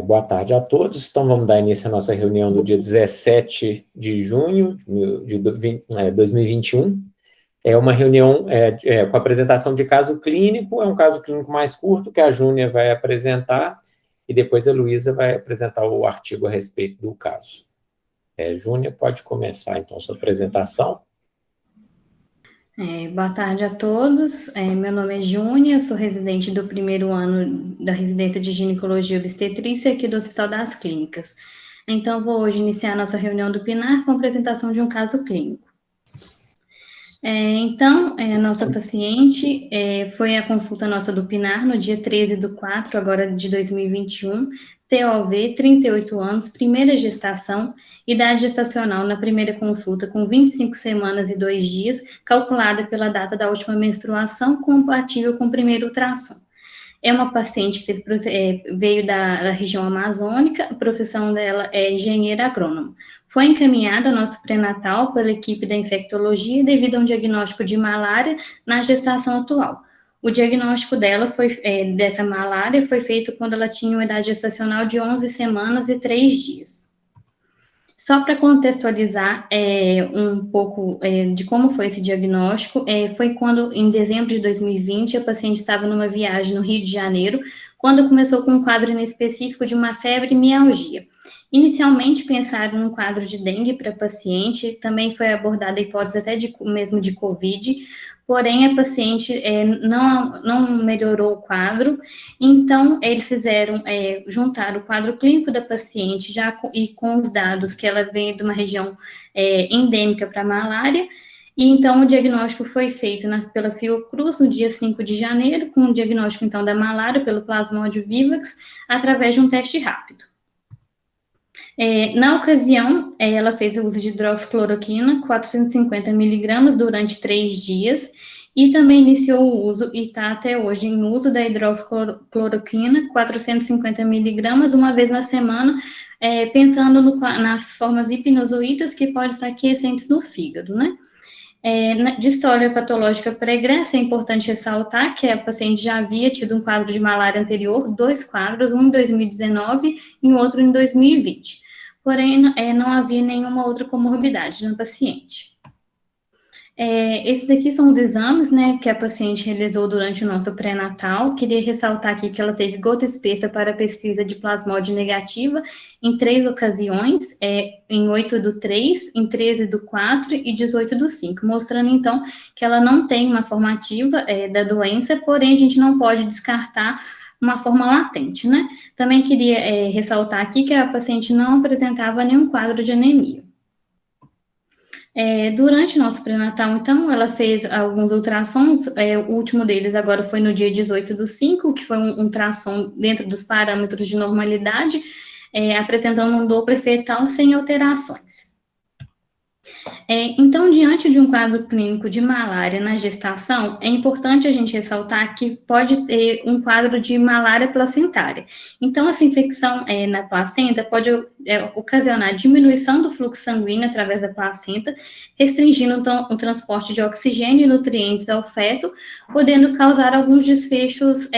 Boa tarde a todos. Então, vamos dar início à nossa reunião do dia 17 de junho de 2021. É uma reunião com apresentação de caso clínico, é um caso clínico mais curto que a Júnia vai apresentar e depois a Luísa vai apresentar o artigo a respeito do caso. Júnia, pode começar, então, sua apresentação. Boa tarde a todos. Meu nome é Júnia, sou residente do primeiro ano da residência de ginecologia e obstetrícia aqui do Hospital das Clínicas. Então, vou hoje iniciar a nossa reunião do PINAR com a apresentação de um caso clínico. A nossa paciente foi a consulta nossa do PINAR no dia 13/4, agora de 2021, TOV, 38 anos, primeira gestação, idade gestacional na primeira consulta com 25 semanas e 2 dias, calculada pela data da última menstruação, compatível com o primeiro ultrassom. É uma paciente que veio da região amazônica, a profissão dela é engenheira agrônoma. Foi encaminhada ao nosso pré-natal pela equipe da infectologia devido a um diagnóstico de malária na gestação atual. O diagnóstico dela dessa malária foi feito quando ela tinha uma idade gestacional de 11 semanas e 3 dias. Só para contextualizar um pouco de como foi esse diagnóstico, foi quando, em dezembro de 2020, a paciente estava numa viagem no Rio de Janeiro, quando começou com um quadro inespecífico de uma febre e mialgia. Inicialmente pensaram num quadro de dengue para a paciente, também foi abordada a hipótese até mesmo de Covid, porém a paciente não melhorou o quadro, então eles juntaram o quadro clínico da paciente e com os dados que ela vem de uma região endêmica para malária, e então o diagnóstico foi feito pela Fiocruz no dia 5 de janeiro, com o diagnóstico então da malária pelo Plasmodium vivax, através de um teste rápido. Na ocasião, ela fez o uso de hidroxicloroquina, 450 miligramas durante 3 dias, e também iniciou o uso, e está até hoje em uso da hidroxicloroquina, 450 miligramas, uma vez na semana, pensando nas formas hipnozoítas que podem estar aquecentes no fígado, né? De história patológica pregressa, é importante ressaltar que a paciente já havia tido um quadro de malária anterior, 2 quadros, um em 2019 e um outro em 2020. Porém, não havia nenhuma outra comorbidade na paciente. Esses daqui são os exames, né, que a paciente realizou durante o nosso pré-natal. Queria ressaltar aqui que ela teve gota espessa para pesquisa de plasmódio negativa em 3 ocasiões, em 8/3, em 13/4 e 18/5, mostrando, então, que ela não tem uma forma ativa da doença, porém, a gente não pode descartar uma forma latente, né? Também queria ressaltar aqui que a paciente não apresentava nenhum quadro de anemia. Durante nosso pré-natal, então, ela fez alguns ultrassons, o último deles agora foi no dia 18/5, que foi um ultrassom dentro dos parâmetros de normalidade, apresentando um Doppler fetal sem alterações. Então, diante de um quadro clínico de malária na gestação, é importante a gente ressaltar que pode ter um quadro de malária placentária. Então, essa infecção na placenta pode ocasionar diminuição do fluxo sanguíneo através da placenta, restringindo então, o transporte de oxigênio e nutrientes ao feto, podendo causar alguns desfechos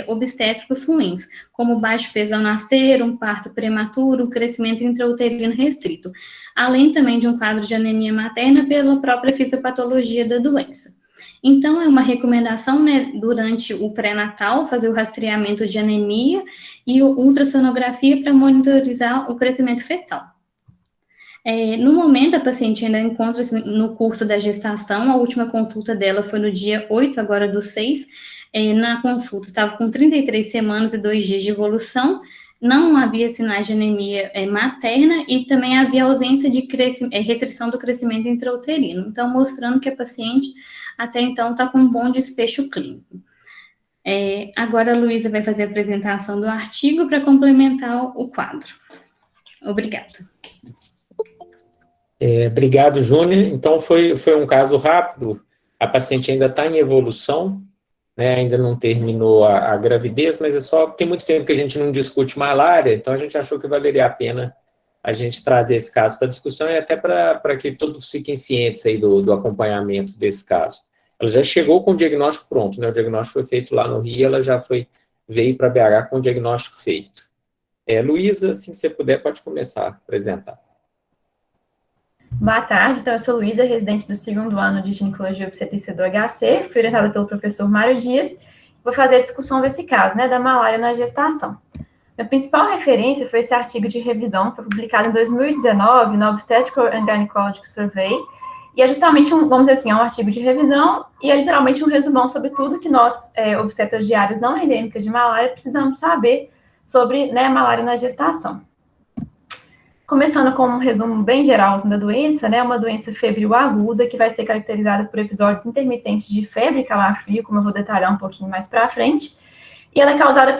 obstétricos ruins, como baixo peso ao nascer, um parto prematuro, um crescimento intrauterino restrito, além também de um quadro de anemia materna pela própria fisiopatologia da doença. Então, é uma recomendação, né, durante o pré-natal, fazer o rastreamento de anemia e ultrassonografia para monitorizar o crescimento fetal. No momento, a paciente ainda encontra-se no curso da gestação, a última consulta dela foi no dia 8, agora do 6, na consulta estava com 33 semanas e 2 dias de evolução, não havia sinais de anemia materna e também havia ausência de restrição do crescimento intrauterino, então mostrando que a paciente até então está com um bom desfecho clínico. Agora a Luísa vai fazer a apresentação do artigo para complementar o quadro. Obrigada. Obrigado, Júnior. Então, foi um caso rápido, a paciente ainda está em evolução, né, ainda não terminou a gravidez, mas tem muito tempo que a gente não discute malária, então a gente achou que valeria a pena a gente trazer esse caso para discussão e até para que todos fiquem cientes aí do acompanhamento desse caso. Ela já chegou com o diagnóstico pronto, né, o diagnóstico foi feito lá no Rio, ela já veio para BH com o diagnóstico feito. Luísa, assim que você puder, pode começar a apresentar. Boa tarde, então eu sou Luísa, residente do 2º ano de Ginecologia e Obstetrícia do HC, fui orientada pelo professor Mário Dias, vou fazer a discussão desse caso, né, da malária na gestação. Minha principal referência foi esse artigo de revisão, que foi publicado em 2019 no Obstetrical and Gynecological Survey, e é justamente, vamos dizer assim, um artigo de revisão, e é literalmente um resumão sobre tudo que nós, obstetras de áreas não endêmicas de malária, precisamos saber sobre, né, a malária na gestação. Começando com um resumo bem geral da doença, né, uma doença febril aguda, que vai ser caracterizada por episódios intermitentes de febre e calafrio, como eu vou detalhar um pouquinho mais para frente, e ela é causada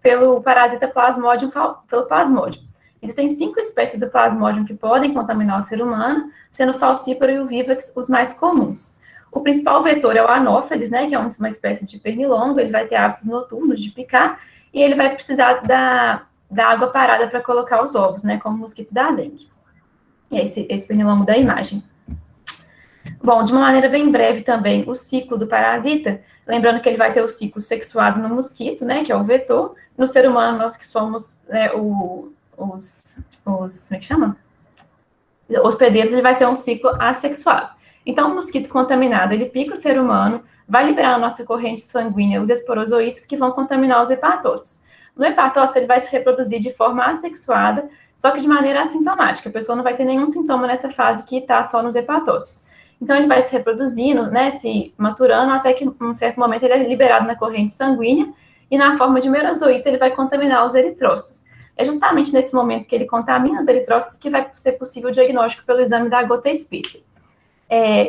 pelo parasita Plasmodium, pelo Plasmodium. Existem 5 espécies do Plasmodium que podem contaminar o ser humano, sendo o falcíparo e o vivax os mais comuns. O principal vetor é o Anopheles, né, que é uma espécie de pernilongo, ele vai ter hábitos noturnos de picar, e ele vai precisar da água parada para colocar os ovos, né, como o mosquito da dengue. E é esse pernilongo da imagem. Bom, de uma maneira bem breve também, o ciclo do parasita, lembrando que ele vai ter o ciclo sexuado no mosquito, né, que é o vetor. No ser humano, nós que somos, né, como é que chama? Hospedeiros, ele vai ter um ciclo assexuado. Então, o mosquito contaminado, ele pica o ser humano, vai liberar na nossa corrente sanguínea os esporozoítos que vão contaminar os hepatócitos. No hepatócito, ele vai se reproduzir de forma assexuada, só que de maneira assintomática. A pessoa não vai ter nenhum sintoma nessa fase que está só nos hepatócitos. Então, ele vai se reproduzindo, né, se maturando, até que, em um certo momento, ele é liberado na corrente sanguínea, e na forma de merozoíto, ele vai contaminar os eritrócitos. É justamente nesse momento que ele contamina os eritrócitos que vai ser possível o diagnóstico pelo exame da gota espécie.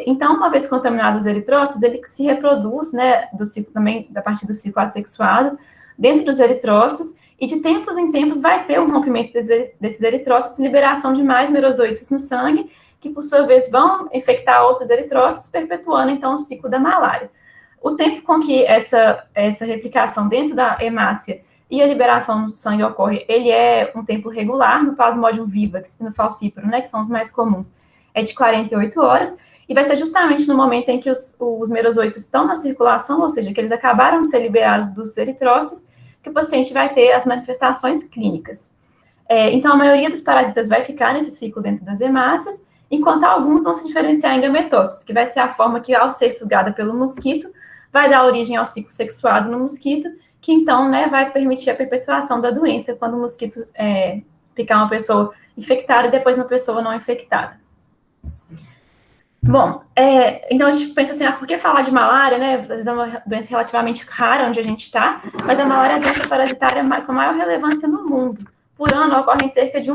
Então, uma vez contaminados os eritrócitos, ele se reproduz, né, do ciclo, também, da partir do ciclo assexuado, dentro dos eritrócitos, e de tempos em tempos vai ter um rompimento desses eritrócitos e liberação de mais merozoítos no sangue, que por sua vez vão infectar outros eritrócitos, perpetuando então o ciclo da malária. O tempo com que essa replicação dentro da hemácia e a liberação do sangue ocorre, ele é um tempo regular, no Plasmodium vivax e no falcíparo, né, que são os mais comuns, é de 48 horas, e vai ser justamente no momento em que os merozoítos estão na circulação, ou seja, que eles acabaram de ser liberados dos eritrócitos, que o paciente vai ter as manifestações clínicas. Então, a maioria dos parasitas vai ficar nesse ciclo dentro das hemácias, enquanto alguns vão se diferenciar em gametócitos, que vai ser a forma que, ao ser sugada pelo mosquito, vai dar origem ao ciclo sexuado no mosquito, que então, né, vai permitir a perpetuação da doença quando o mosquito picar uma pessoa infectada e depois uma pessoa não infectada. Bom, então a gente pensa assim, por que falar de malária, né? Às vezes é uma doença relativamente rara onde a gente está, mas a malária é a doença parasitária com maior relevância no mundo. Por ano, ocorrem cerca de 1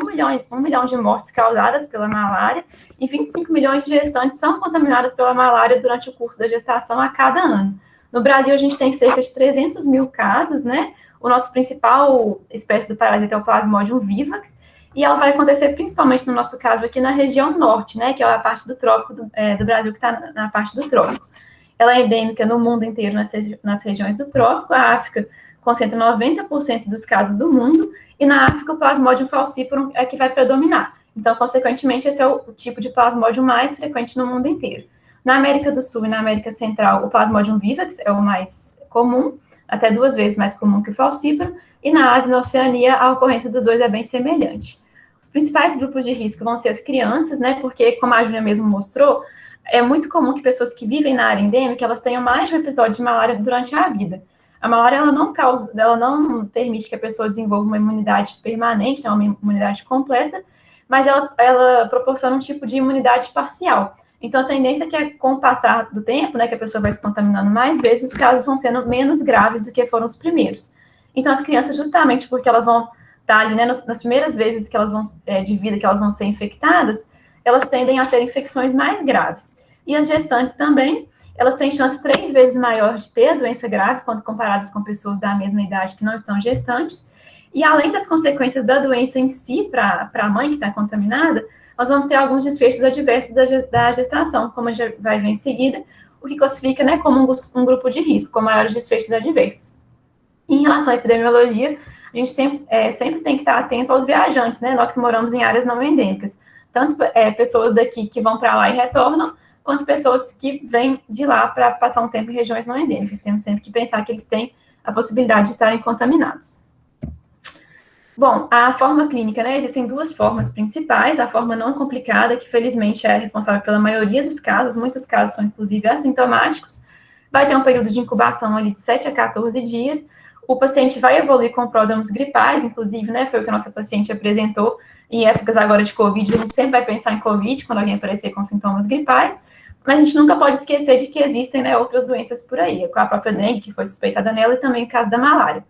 milhão de mortes causadas pela malária e 25 milhões de gestantes são contaminadas pela malária durante o curso da gestação a cada ano. No Brasil, a gente tem cerca de 300 mil casos, né? O nosso principal espécie do parasita é o Plasmodium vivax, e ela vai acontecer principalmente no nosso caso aqui na região norte, né? Que é a parte do trópico do Brasil que está na parte do trópico. Ela é endêmica no mundo inteiro, nas regiões do trópico. A África concentra 90% dos casos do mundo, e na África o Plasmodium falciparum é que vai predominar. Então, consequentemente, esse é o tipo de Plasmodium mais frequente no mundo inteiro. Na América do Sul e na América Central, o Plasmodium vivax é o mais comum, até 2 vezes mais comum que o falciparum, e na Ásia e na Oceania, a ocorrência dos dois é bem semelhante. Os principais grupos de risco vão ser as crianças, né, porque, como a Júlia mesmo mostrou, é muito comum que pessoas que vivem na área endêmica, elas tenham mais de um episódio de malária durante a vida. A malária, ela não permite que a pessoa desenvolva uma imunidade permanente, né, uma imunidade completa, mas ela proporciona um tipo de imunidade parcial. Então, a tendência é que, com o passar do tempo, né, que a pessoa vai se contaminando mais vezes, os casos vão sendo menos graves do que foram os primeiros. Então, as crianças, justamente porque elas vão estar ali, né, nas primeiras vezes que elas vão, de vida que elas vão ser infectadas, elas tendem a ter infecções mais graves. E as gestantes também, elas têm chance 3 vezes maior de ter a doença grave, quando comparadas com pessoas da mesma idade que não estão gestantes. E além das consequências da doença em si, para a mãe que está contaminada, nós vamos ter alguns desfechos adversos da gestação, como a gente vai ver em seguida, o que classifica, né, como um grupo de risco, com maiores desfechos adversos. Em relação à epidemiologia, a gente sempre tem que estar atento aos viajantes, né, nós que moramos em áreas não endêmicas, tanto pessoas daqui que vão para lá e retornam, quanto pessoas que vêm de lá para passar um tempo em regiões não endêmicas. Temos sempre que pensar que eles têm a possibilidade de estarem contaminados. Bom, a forma clínica, né, existem duas formas principais, a forma não complicada, que felizmente é responsável pela maioria dos casos, muitos casos são inclusive assintomáticos, vai ter um período de incubação ali de 7 a 14 dias, o paciente vai evoluir com pródromos gripais, inclusive, né, foi o que a nossa paciente apresentou, em épocas agora de Covid, a gente sempre vai pensar em Covid, quando alguém aparecer com sintomas gripais, mas a gente nunca pode esquecer de que existem, né, outras doenças por aí, com a própria dengue, que foi suspeitada nela, e também o caso da malária.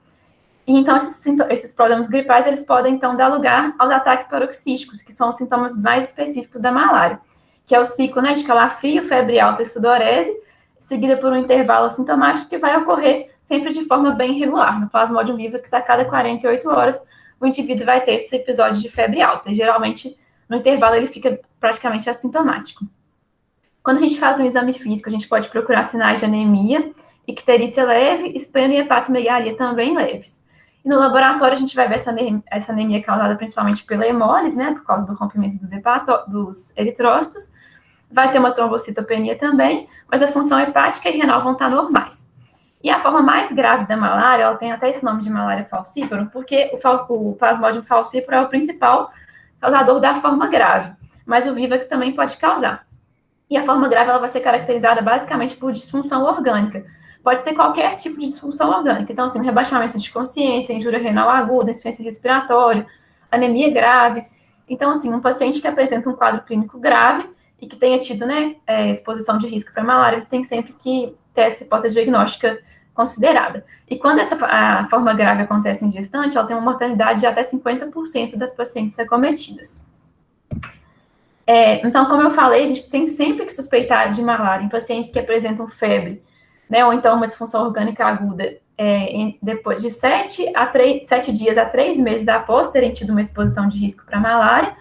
E então, esses pródromos gripais, eles podem, então, dar lugar aos ataques paroxísticos, que são os sintomas mais específicos da malária, que é o ciclo, né, de calafrio, febre alta e sudorese, seguida por um intervalo assintomático que vai ocorrer sempre de forma bem regular. No Plasmodium vivax, a cada 48 horas, o indivíduo vai ter esse episódio de febre alta, e geralmente, no intervalo, ele fica praticamente assintomático. Quando a gente faz um exame físico, a gente pode procurar sinais de anemia, icterícia leve, espleno e hepatomegalia também leves. E no laboratório, a gente vai ver essa anemia causada principalmente pela hemólise, né, por causa do rompimento dos eritrócitos. Vai ter uma trombocitopenia também, mas a função hepática e renal vão estar normais. E a forma mais grave da malária, ela tem até esse nome de malária falciparum, porque o Plasmodium falciparum é o principal causador da forma grave, mas o Vivax também pode causar. E a forma grave, ela vai ser caracterizada basicamente por disfunção orgânica. Pode ser qualquer tipo de disfunção orgânica. Então, assim, um rebaixamento de consciência, injúria renal aguda, insuficiência respiratória, anemia grave. Então, assim, um paciente que apresenta um quadro clínico grave e que tenha tido, né, exposição de risco para malária, ele tem sempre que ter essa hipótese diagnóstica considerada. E quando a forma grave acontece em gestante, ela tem uma mortalidade de até 50% das pacientes acometidas. Então, como eu falei, a gente tem sempre que suspeitar de malária em pacientes que apresentam febre, né, ou então uma disfunção orgânica aguda, depois de 7 dias a 3 meses após terem tido uma exposição de risco para malária,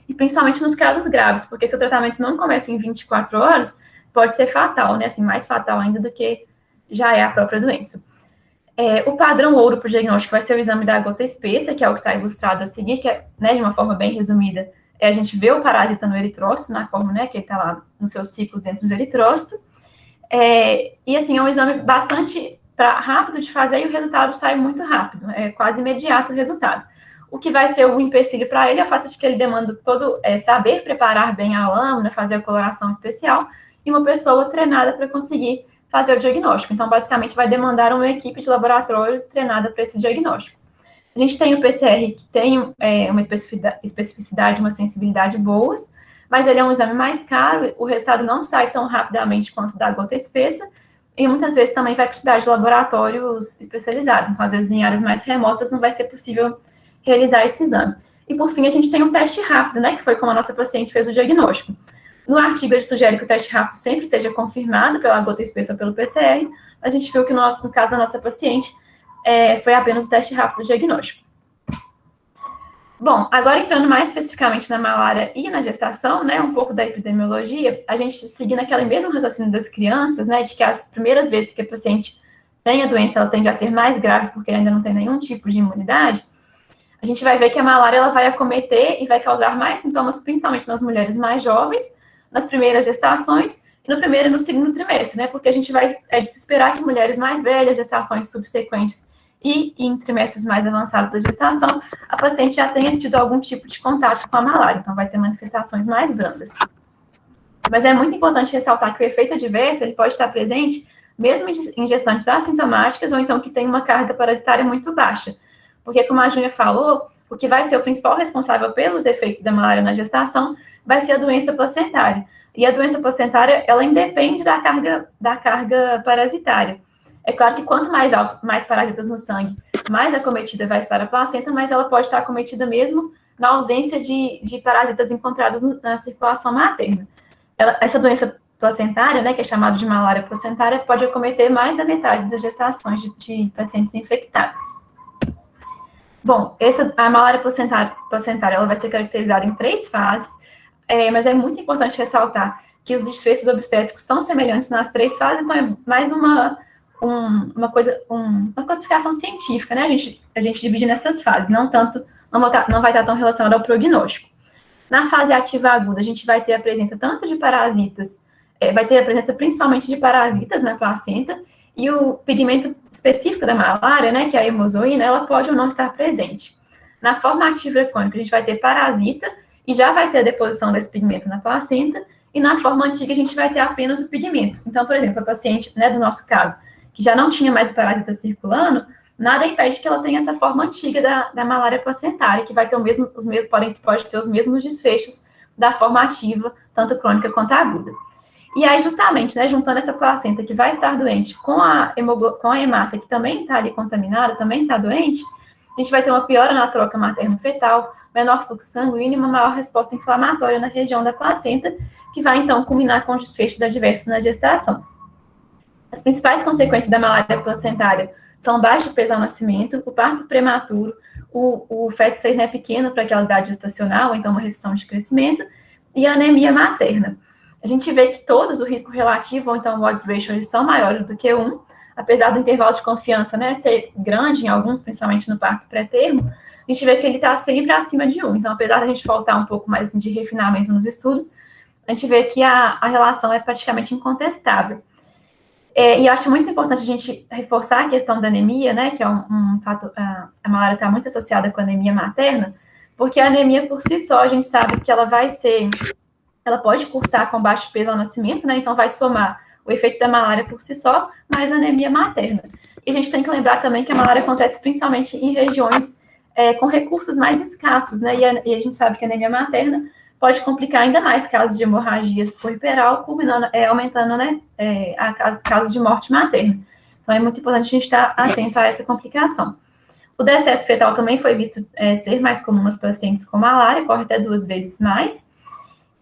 e principalmente nos casos graves, porque se o tratamento não começa em 24 horas, pode ser fatal, né, assim, mais fatal ainda do que já é a própria doença. O padrão ouro para o diagnóstico vai ser o exame da gota espessa, que é o que está ilustrado a seguir, que é, né, de uma forma bem resumida, a gente vê o parásita no eritrócito, na forma, né, que ele está lá nos seus ciclos dentro do eritrócito. E, assim, é um exame bastante rápido de fazer e o resultado sai muito rápido, é quase imediato o resultado. O que vai ser o empecilho para ele é o fato de que ele demanda saber preparar bem a lâmina, fazer a coloração especial, e uma pessoa treinada para conseguir fazer o diagnóstico. Então, basicamente, vai demandar uma equipe de laboratório treinada para esse diagnóstico. A gente tem o PCR, que tem uma especificidade, uma sensibilidade boas, mas ele é um exame mais caro, o resultado não sai tão rapidamente quanto da gota espessa, e muitas vezes também vai precisar de laboratórios especializados. Então, às vezes, em áreas mais remotas, não vai ser possível realizar esse exame. E, por fim, a gente tem um teste rápido, né, que foi como a nossa paciente fez o diagnóstico. No artigo, ele sugere que o teste rápido sempre seja confirmado pela gota espessa ou pelo PCR. A gente viu que, no caso da nossa paciente, foi apenas o teste rápido diagnóstico. Bom, agora entrando mais especificamente na malária e na gestação, né, um pouco da epidemiologia, a gente seguindo aquele mesmo raciocínio das crianças, né, de que as primeiras vezes que a paciente tem a doença, ela tende a ser mais grave porque ainda não tem nenhum tipo de imunidade, a gente vai ver que a malária ela vai acometer e vai causar mais sintomas, principalmente nas mulheres mais jovens, nas primeiras gestações, e no primeiro e no segundo trimestre, né, porque a gente vai de se esperar que mulheres mais velhas, gestações subsequentes, e em trimestres mais avançados da gestação, a paciente já tenha tido algum tipo de contato com a malária, então vai ter manifestações mais brandas. Mas é muito importante ressaltar que o efeito adverso, ele pode estar presente mesmo em gestantes assintomáticas ou então que tem uma carga parasitária muito baixa, porque como a Júlia falou, o que vai ser o principal responsável pelos efeitos da malária na gestação vai ser a doença placentária, e a doença placentária, ela independe da carga parasitária. É claro que quanto mais parasitas no sangue, mais acometida vai estar a placenta, mas ela pode estar acometida mesmo na ausência de parasitas encontrados na circulação materna. Essa doença placentária, né, que é chamada de malária placentária, pode acometer mais da metade das gestações de pacientes infectados. Bom, a malária placentária ela vai ser caracterizada em 3 fases, mas é muito importante ressaltar que os desfechos obstétricos são semelhantes nas 3 fases, então é mais uma classificação científica, né? A gente divide nessas fases, não vai estar tão relacionado ao prognóstico. Na fase ativa aguda, a gente vai ter a presença tanto de parasitas, vai ter a presença principalmente de parasitas na placenta, e o pigmento específico da malária, né, que é a hemozoína, ela pode ou não estar presente. Na forma atívica crônica, a gente vai ter parasita e já vai ter a deposição desse pigmento na placenta, e na forma antiga a gente vai ter apenas o pigmento. Então, por exemplo, a paciente, né, do nosso caso, que já não tinha mais o parasita circulando, nada impede que ela tenha essa forma antiga da malária placentária, que vai ter pode ter os mesmos desfechos da forma ativa, tanto crônica quanto aguda. E aí, justamente, né, juntando essa placenta que vai estar doente com a hemácia, que também está ali contaminada, também está doente, a gente vai ter uma piora na troca materno-fetal, menor fluxo sanguíneo e uma maior resposta inflamatória na região da placenta, que vai, então, culminar com os desfechos adversos na gestação. As principais consequências da malária placentária são baixo peso ao nascimento, o parto prematuro, o feto ser, né, pequeno para aquela idade gestacional, então uma restrição de crescimento, e a anemia materna. A gente vê que todos, o risco relativo, ou então o odds ratio, eles são maiores do que 1, apesar do intervalo de confiança, né, ser grande em alguns, principalmente no parto pré-termo, a gente vê que ele está sempre acima de 1. Então, apesar da gente faltar um pouco mais de refinamento nos estudos, a gente vê que a relação é praticamente incontestável. E eu acho muito importante a gente reforçar a questão da anemia, né, que é um fato, a malária está muito associada com a anemia materna, porque a anemia por si só, a gente sabe que ela pode cursar com baixo peso ao nascimento, né, então vai somar o efeito da malária por si só, mais a anemia materna. E a gente tem que lembrar também que a malária acontece principalmente em regiões com recursos mais escassos, né, e a gente sabe que a anemia materna pode complicar ainda mais casos de hemorragias puerperal, culminando, aumentando, né, casos de morte materna. Então, é muito importante a gente estar atento a essa complicação. O decesso fetal também foi visto ser mais comum nos pacientes com malária, corre até 2 vezes mais.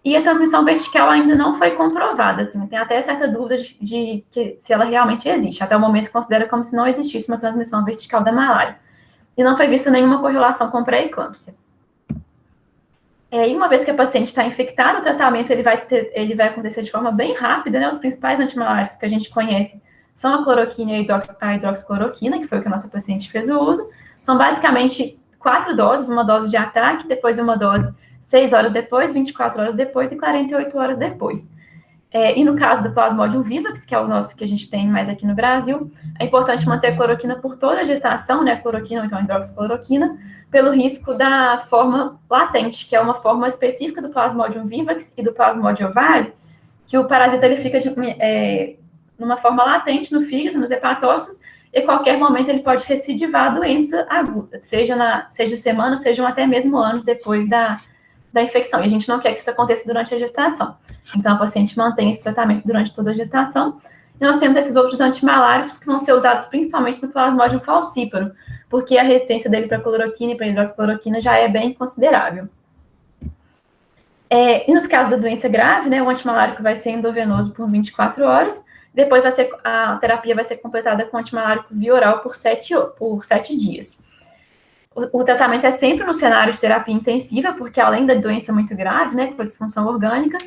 E a transmissão vertical ainda não foi comprovada, assim, tem até certa dúvida de que se ela realmente existe. Até o momento, considera como se não existisse uma transmissão vertical da malária. E não foi vista nenhuma correlação com pré-eclâmpsia. E uma vez que a paciente está infectada, o tratamento ele vai acontecer de forma bem rápida, né? Os principais antimaláricos que a gente conhece são a cloroquina e a hidroxicloroquina, que foi o que a nossa paciente fez o uso. São basicamente 4 doses, uma dose de ataque, depois uma dose 6 horas depois, 24 horas depois e 48 horas depois. E no caso do Plasmodium vivax, que é o nosso que a gente tem mais aqui no Brasil, é importante manter a cloroquina por toda a gestação, né, a cloroquina, ou então a hidroxicloroquina, pelo risco da forma latente, que é uma forma específica do Plasmodium vivax e do Plasmodium ovale, que o parasita ele fica numa forma latente no fígado, nos hepatócitos, e a qualquer momento ele pode recidivar a doença aguda, seja semanas, sejam até mesmo anos depois da infecção. E a gente não quer que isso aconteça durante a gestação. Então, a paciente mantém esse tratamento durante toda a gestação. E nós temos esses outros antimaláricos que vão ser usados principalmente no Plasmodium falciparum, porque a resistência dele para cloroquina e para hidroxicloroquina já é bem considerável. E nos casos da doença grave, né, o antimalárico vai ser endovenoso por 24 horas, depois a terapia vai ser completada com antimalárico via oral por 7 dias. O tratamento é sempre no cenário de terapia intensiva, porque além da doença muito grave, né, com a disfunção orgânica,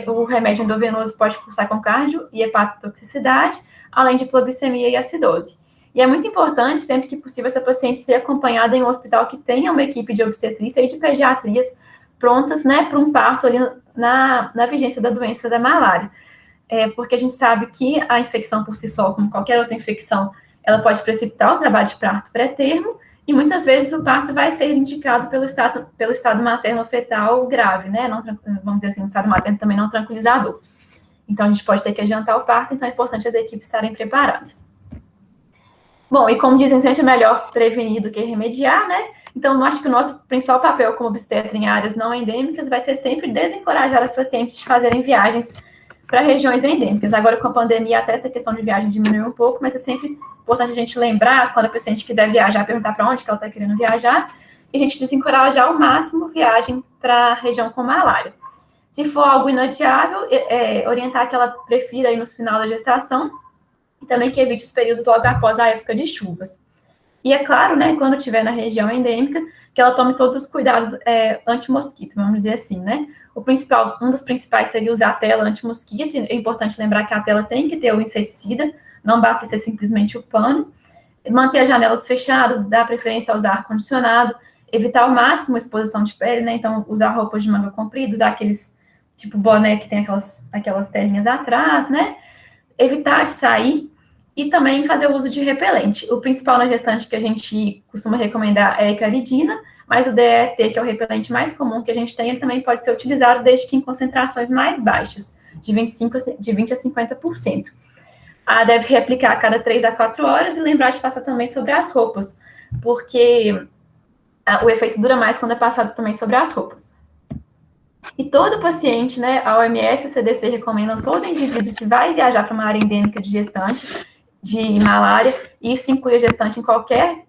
o remédio endovenoso pode cursar com cardio e hepatotoxicidade, além de hipoglicemia e acidose. E é muito importante, sempre que possível, essa paciente ser acompanhada em um hospital que tenha uma equipe de obstetrícia e de pediatrias prontas, né, para um parto ali na vigência da doença da malária. Porque a gente sabe que a infecção por si só, como qualquer outra infecção, ela pode precipitar o trabalho de parto pré-termo, e muitas vezes o parto vai ser indicado pelo estado materno-fetal grave, né? Não, vamos dizer assim, o estado materno também não tranquilizador. Então, a gente pode ter que adiantar o parto, então é importante as equipes estarem preparadas. Bom, e como dizem sempre, é melhor prevenir do que remediar, né? Então, eu acho que o nosso principal papel como obstetra em áreas não endêmicas vai ser sempre desencorajar as pacientes de fazerem viagens para regiões endêmicas. Agora, com a pandemia, até essa questão de viagem diminuiu um pouco, mas é sempre importante a gente lembrar, quando a paciente quiser viajar, perguntar para onde que ela está querendo viajar, e a gente desencorajar ao máximo viagem para a região com malária. Se for algo inadiável, orientar que ela prefira ir no final da gestação, e também que evite os períodos logo após a época de chuvas. E é claro, né, quando estiver na região endêmica, que ela tome todos os cuidados anti-mosquito, vamos dizer assim, né? Um dos principais seria usar a tela anti-mosquito. É importante lembrar que a tela tem que ter o inseticida, não basta ser simplesmente o pano. Manter as janelas fechadas, dar preferência a usar ar-condicionado, evitar ao máximo a exposição de pele, né? Então, usar roupas de manga comprida, usar aqueles tipo boné que tem aquelas telinhas atrás, né? Evitar de sair e também fazer o uso de repelente. O principal na gestante que a gente costuma recomendar é a eclaridina, mas o DET, que é o repelente mais comum que a gente tem, ele também pode ser utilizado desde que em concentrações mais baixas, de 20 a 50%. Deve reaplicar a cada 3 a 4 horas e lembrar de passar também sobre as roupas, porque o efeito dura mais quando é passado também sobre as roupas. E todo paciente, né, a OMS e o CDC recomendam todo indivíduo que vai viajar para uma área endêmica de gestante, de malária, e isso inclui a gestante em qualquer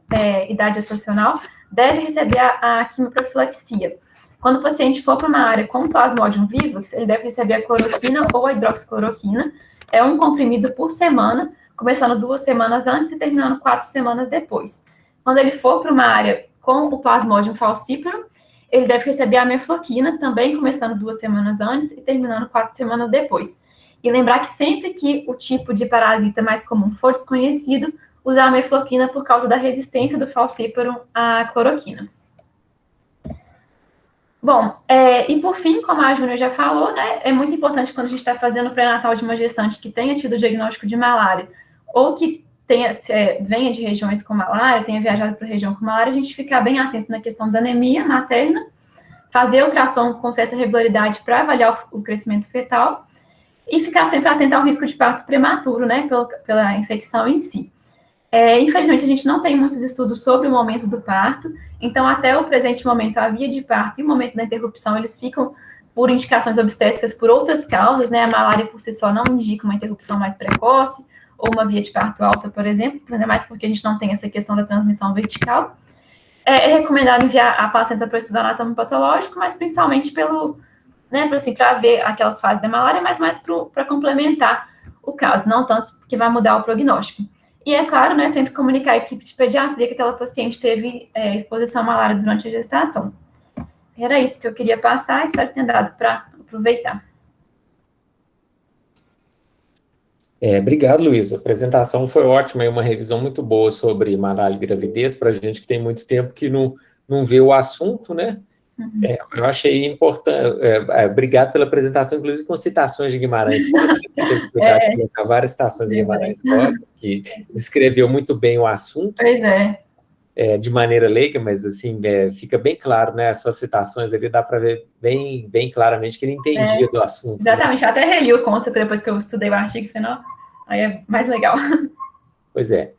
idade gestacional, deve receber a quimioprofilaxia. Quando o paciente for para uma área com Plasmodium vivax, ele deve receber a cloroquina ou a hidroxicloroquina, é um comprimido por semana, começando 2 semanas antes e terminando 4 semanas depois. Quando ele for para uma área com o Plasmodium falciparum, ele deve receber a mefloquina, também começando 2 semanas antes e terminando 4 semanas depois. E lembrar que sempre que o tipo de parasita mais comum for desconhecido, usar a mefloquina por causa da resistência do falciparum à cloroquina. Bom, e por fim, como a Júnia já falou, né, é muito importante quando a gente está fazendo o pré-natal de uma gestante que tenha tido o diagnóstico de malária, ou que venha de regiões com malária, tenha viajado para a região com malária, a gente ficar bem atento na questão da anemia materna, fazer ultrassom com certa regularidade para avaliar o crescimento fetal, e ficar sempre atento ao risco de parto prematuro, né, pela infecção em si. Infelizmente, a gente não tem muitos estudos sobre o momento do parto, então, até o presente momento, a via de parto e o momento da interrupção, eles ficam por indicações obstétricas por outras causas, né, a malária por si só não indica uma interrupção mais precoce, ou uma via de parto alta, por exemplo, ainda mais porque a gente não tem essa questão da transmissão vertical. É recomendado enviar a placenta para estudar anatomo patológico, mas principalmente para ver aquelas fases da malária, mas mais para complementar o caso, não tanto porque vai mudar o prognóstico. E é claro, né, sempre comunicar a equipe de pediatria que aquela paciente teve exposição à malária durante a gestação. Era isso que eu queria passar, espero que tenha dado para aproveitar. Obrigado, Luísa. A apresentação foi ótima e uma revisão muito boa sobre malária e gravidez, para a gente que tem muito tempo que não vê o assunto, né? Uhum. Eu achei importante. Obrigado pela apresentação, inclusive com citações de Guimarães Rosa. Teve cuidado de colocar várias citações de Guimarães Rosa, que descreveu muito bem o assunto. Pois é. De maneira leiga, mas assim, fica bem claro, né? As suas citações ali dá para ver bem claramente que ele entendia do assunto. Exatamente, né? até reli o conto depois que eu estudei o artigo final, aí é mais legal. Pois é.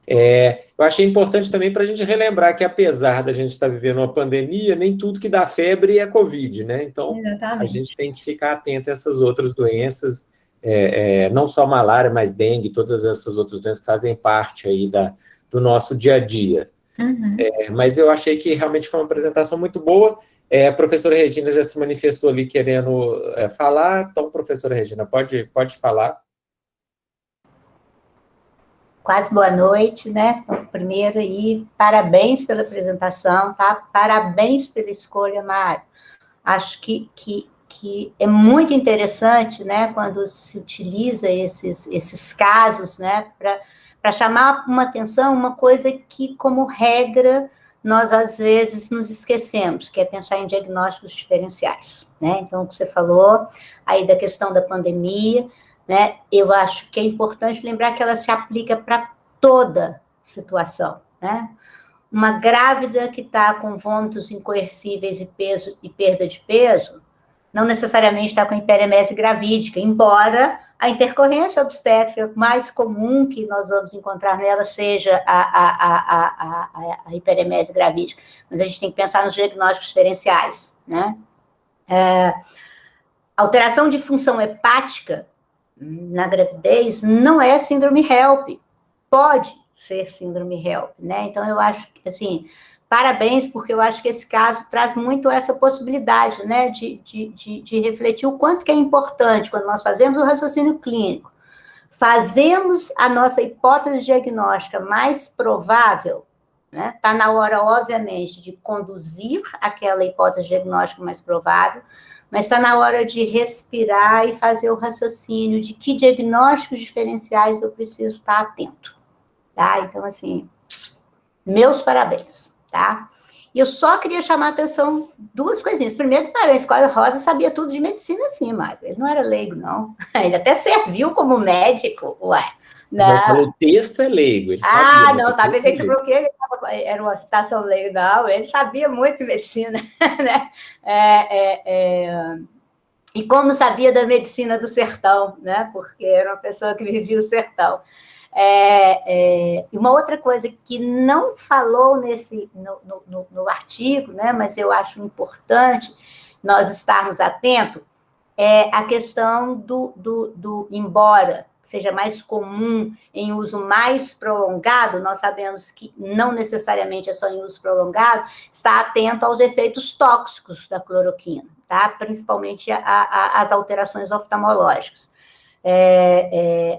Eu achei importante também para a gente relembrar que, apesar da gente estar vivendo uma pandemia, nem tudo que dá febre é Covid, né? Então, Exatamente. A gente tem que ficar atento a essas outras doenças, não só malária, mas dengue, todas essas outras doenças que fazem parte aí do nosso dia a dia. Uhum. Mas eu achei que realmente foi uma apresentação muito boa. A professora Regina já se manifestou ali querendo falar, então, professora Regina, pode falar. Quase boa noite, né? Então, primeiro aí, parabéns pela apresentação, tá? Parabéns pela escolha, Mário. Acho que é muito interessante, né, quando se utiliza esses casos, né, para chamar uma atenção, uma coisa que, como regra, nós, às vezes, nos esquecemos, que é pensar em diagnósticos diferenciais, né? Então, o que você falou aí da questão da pandemia, né, eu acho que é importante lembrar que ela se aplica para toda situação, né? Uma grávida que está com vômitos incoercíveis e perda de peso, não necessariamente está com hiperemese gravídica, embora a intercorrência obstétrica mais comum que nós vamos encontrar nela seja a hiperemese gravídica. Mas a gente tem que pensar nos diagnósticos diferenciais, né? Alteração de função hepática na gravidez não é síndrome HELP, pode ser síndrome HELP, né? Então, eu acho que, assim, parabéns, porque eu acho que esse caso traz muito essa possibilidade, né, de refletir o quanto que é importante quando nós fazemos o raciocínio clínico, fazemos a nossa hipótese diagnóstica mais provável, né? Está na hora, obviamente, de conduzir aquela hipótese diagnóstica mais provável, mas está na hora de respirar e fazer o raciocínio de que diagnósticos diferenciais eu preciso estar atento, tá? Então, assim, meus parabéns, tá? E eu só queria chamar a atenção duas coisinhas. Primeiro, que a Escola Rosa sabia tudo de medicina, sim, Mário. Ele não era leigo, não. Ele até serviu como médico, ué. Não. O texto é leigo. Ele sabia, não, tá. Pensei que você falou que era uma citação leigo, não. Ele sabia muito de medicina, né? E como sabia da medicina do sertão, né? Porque era uma pessoa que vivia o sertão. E uma outra coisa que não falou no artigo, né, mas eu acho importante nós estarmos atentos, é a questão do embora seja mais comum em uso mais prolongado, nós sabemos que não necessariamente é só em uso prolongado, está atento aos efeitos tóxicos da cloroquina, tá? Principalmente as alterações oftalmológicas.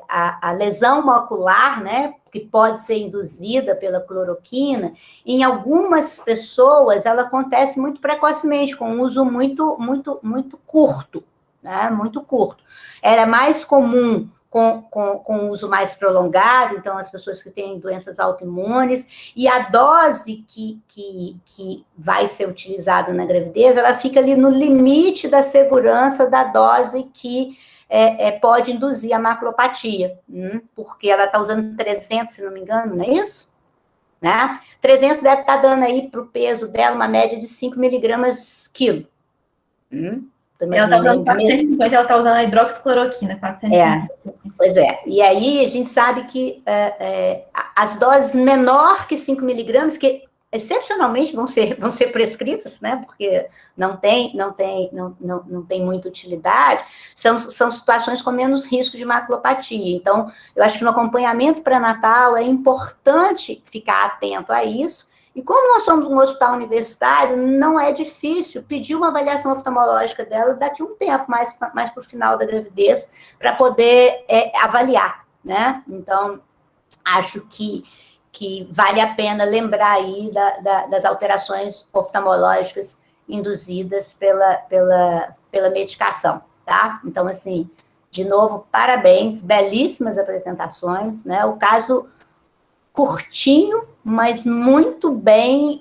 A lesão macular, né, que pode ser induzida pela cloroquina, em algumas pessoas ela acontece muito precocemente, com um uso muito curto, né, muito curto. Era mais comum com uso mais prolongado, então as pessoas que têm doenças autoimunes, e a dose que vai ser utilizada na gravidez, ela fica ali no limite da segurança da dose que pode induzir a maculopatia, porque ela está usando 300, se não me engano, não é isso? Né? 300 deve estar dando aí para o peso dela uma média de 5 miligramas quilo. Ela está usando 450, ela está usando a hidroxicloroquina, 450. Pois é, e aí a gente sabe que as doses menor que 5 miligramas, que excepcionalmente vão ser prescritas, né, porque não tem muita utilidade, são situações com menos risco de maculopatia. Então, eu acho que no acompanhamento pré-natal é importante ficar atento a isso. E como nós somos um hospital universitário, não é difícil pedir uma avaliação oftalmológica dela daqui a um tempo, mais para o final da gravidez, para poder avaliar, né? Então, acho que vale a pena lembrar aí das alterações oftalmológicas induzidas pela medicação, tá? Então, assim, de novo, parabéns, belíssimas apresentações, né? O caso curtinho, mas muito bem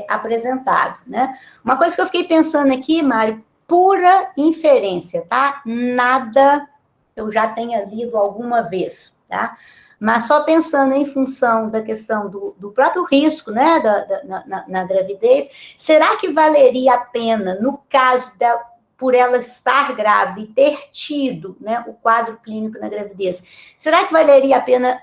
apresentado, né? Uma coisa que eu fiquei pensando aqui, Mário, pura inferência, tá? Nada eu já tenha lido alguma vez, tá? Mas só pensando em função da questão do próprio risco, né, na gravidez, será que valeria a pena, no caso dela, por ela estar grávida e ter tido, né, o quadro clínico na gravidez, será que valeria a pena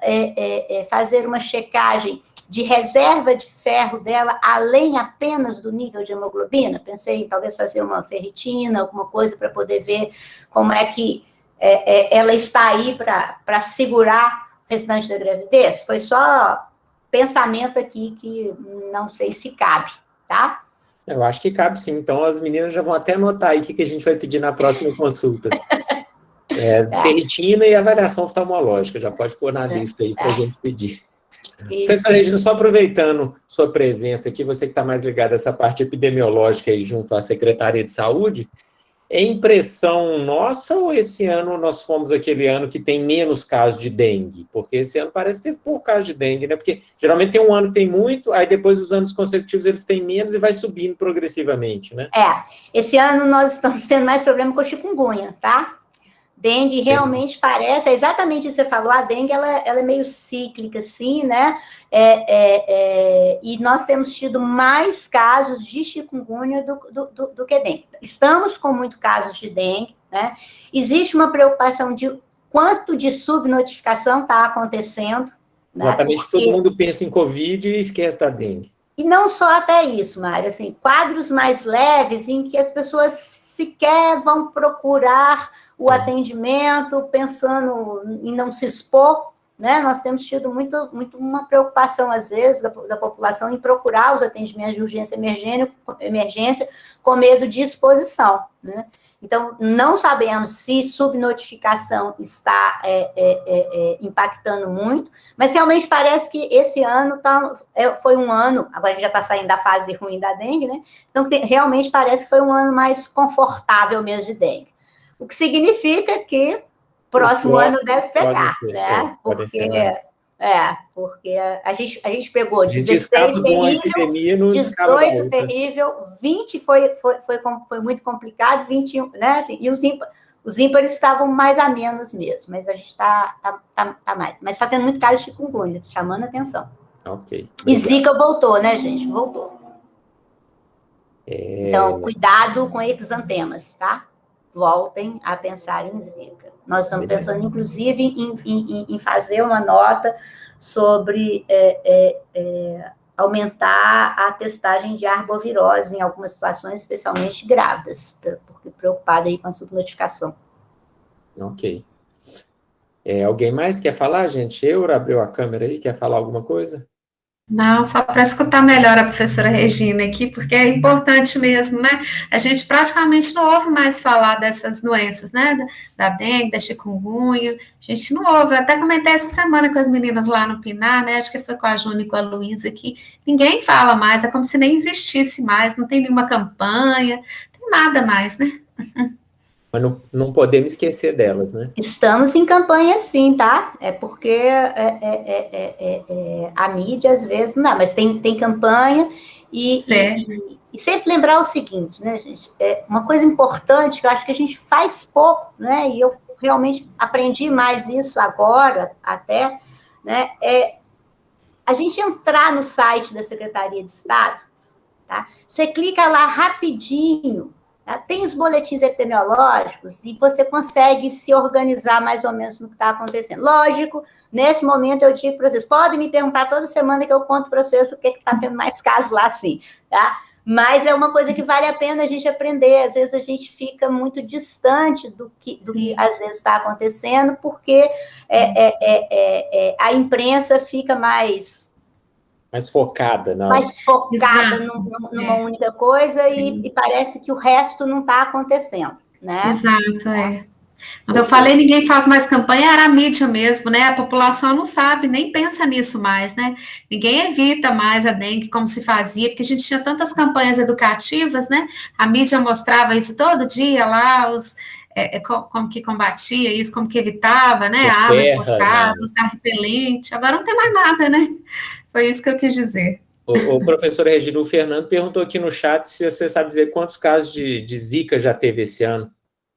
fazer uma checagem de reserva de ferro dela, além apenas do nível de hemoglobina? Pensei em talvez fazer uma ferritina, alguma coisa para poder ver como é que ela está aí para segurar o restante da gravidez. Foi só pensamento aqui que não sei se cabe, tá? Eu acho que cabe sim. Então, as meninas já vão até anotar aí o que a gente vai pedir na próxima consulta. Ferritina e avaliação oftalmológica. Já pode pôr na lista aí para a gente pedir. Professora Regina, só aproveitando sua presença aqui, você que está mais ligada a essa parte epidemiológica aí junto à Secretaria de Saúde, é impressão nossa ou esse ano nós fomos aquele ano que tem menos casos de dengue? Porque esse ano parece que teve pouco caso de dengue, né? Porque geralmente tem um ano que tem muito, aí depois os anos consecutivos eles têm menos e vai subindo progressivamente, né? Esse ano nós estamos tendo mais problema com chikungunya, tá? Dengue realmente parece, exatamente isso que você falou, a dengue ela é meio cíclica, assim, né? E nós temos tido mais casos de chikungunya do que dengue. Estamos com muitos casos de dengue, né? Existe uma preocupação de quanto de subnotificação está acontecendo. Exatamente, né? Todo mundo pensa em Covid e esquece da dengue. E não só até isso, Mário, assim, quadros mais leves em que as pessoas sequer vão procurar o atendimento, pensando em não se expor, né? Nós temos tido muito uma preocupação, às vezes, da população em procurar os atendimentos de urgência e emergência com medo de exposição, né? Então, não sabemos se subnotificação está impactando muito, mas realmente parece que esse ano foi um ano, agora a gente já está saindo da fase ruim da dengue, né? Então, realmente parece que foi um ano mais confortável mesmo de dengue. O que significa que próximo ano deve pegar, né? Porque Porque a gente pegou A gente 16 escapa de uma terrível, epidemia e não escapa da 18 outra. terrível, 20 foi muito complicado, 21, né? Assim, e os ímpares estavam mais a menos mesmo, mas a gente está mais. Mas está tendo muito caso de chikungunya, chamando a atenção. Ok. E Zika voltou, né, gente? Voltou. Então, cuidado com exantemas, tá? Voltem a pensar em Zika. Nós estamos pensando, inclusive, em fazer uma nota sobre aumentar a testagem de arbovirose em algumas situações, especialmente grávidas, porque preocupada aí com a subnotificação. Ok. Alguém mais quer falar, gente? Eura abriu a câmera aí, quer falar alguma coisa? Não, só para escutar melhor a professora Regina aqui, porque é importante mesmo, né? A gente praticamente não ouve mais falar dessas doenças, né? Da dengue, da chikungunya, a gente não ouve. Eu até comentei essa semana com as meninas lá no Pinar, né? Acho que foi com a Júnia e com a Luísa aqui. Ninguém fala mais, é como se nem existisse mais, não tem nenhuma campanha, não tem nada mais, né? Mas não podemos esquecer delas, né? Estamos em campanha, sim, tá? Porque a mídia, às vezes, não, mas tem campanha e sempre lembrar o seguinte, né, gente? Uma coisa importante que eu acho que a gente faz pouco, né? E eu realmente aprendi mais isso agora, até, né? A gente entrar no site da Secretaria de Estado, tá? Você clica lá rapidinho. Tem os boletins epidemiológicos e você consegue se organizar mais ou menos no que está acontecendo. Lógico, nesse momento eu digo para vocês, podem me perguntar toda semana que eu conto para vocês o que está tendo mais casos lá, sim, tá? Mas é uma coisa que vale a pena a gente aprender. Às vezes a gente fica muito distante do que às vezes está acontecendo, porque a imprensa fica mais focada, numa única coisa e parece que o resto não está acontecendo, né? Exato, Quando eu falei ninguém faz mais campanha, era a mídia mesmo, né? A população não sabe, nem pensa nisso mais, né? Ninguém evita mais a dengue como se fazia, porque a gente tinha tantas campanhas educativas, né? A mídia mostrava isso todo dia lá, como que combatia isso, como que evitava, né? A água empoçada, usar repelente. Agora não tem mais nada, né? Foi isso que eu quis dizer. O professor Regina, o Fernando perguntou aqui no chat se você sabe dizer quantos casos de Zika já teve esse ano.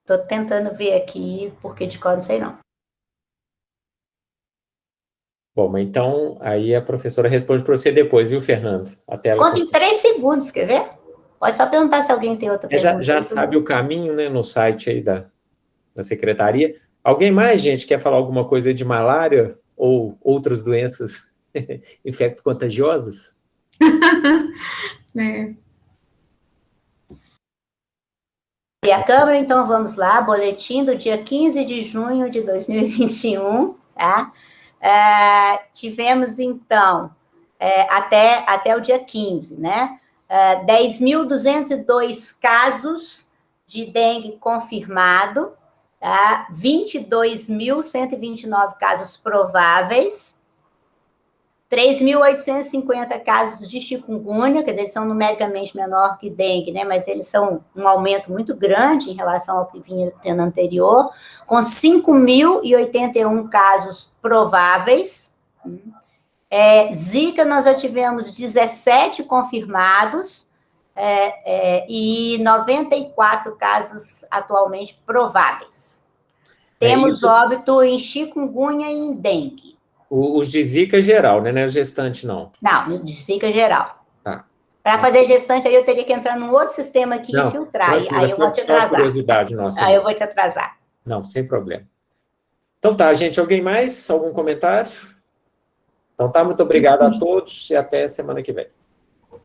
Estou tentando ver aqui, porque de cor não sei não. Bom, mas então aí a professora responde para você depois, viu, Fernando? Conta em 3 segundos, quer ver? Pode só perguntar se alguém tem outra pergunta. Já sabe o caminho, né, no site aí da secretaria. Alguém mais, gente, quer falar alguma coisa de malária ou outras doenças infecto-contagiosas? E a câmera, então, vamos lá, boletim do dia 15 de junho de 2021, tá? Tivemos, então, até o dia 15, né? 10.202 casos de dengue confirmado, tá? 22.129 casos prováveis, 3.850 casos de chikungunya, quer dizer, eles são numericamente menor que dengue, né? Mas eles são um aumento muito grande em relação ao que vinha tendo anterior, com 5.081 casos prováveis. Zika, nós já tivemos 17 confirmados e 94 casos atualmente prováveis. Temos óbito em chikungunya e em dengue. Os de Zika geral, né? Não é gestante, não. Não, de Zika geral. Tá. Para fazer gestante, aí eu teria que entrar num outro sistema aqui e filtrar. Aí eu vou te atrasar. Curiosidade nossa. Aí eu vou te atrasar. Não, sem problema. Então tá, gente. Alguém mais? Algum comentário? Então tá, muito obrigado a todos e até semana que vem.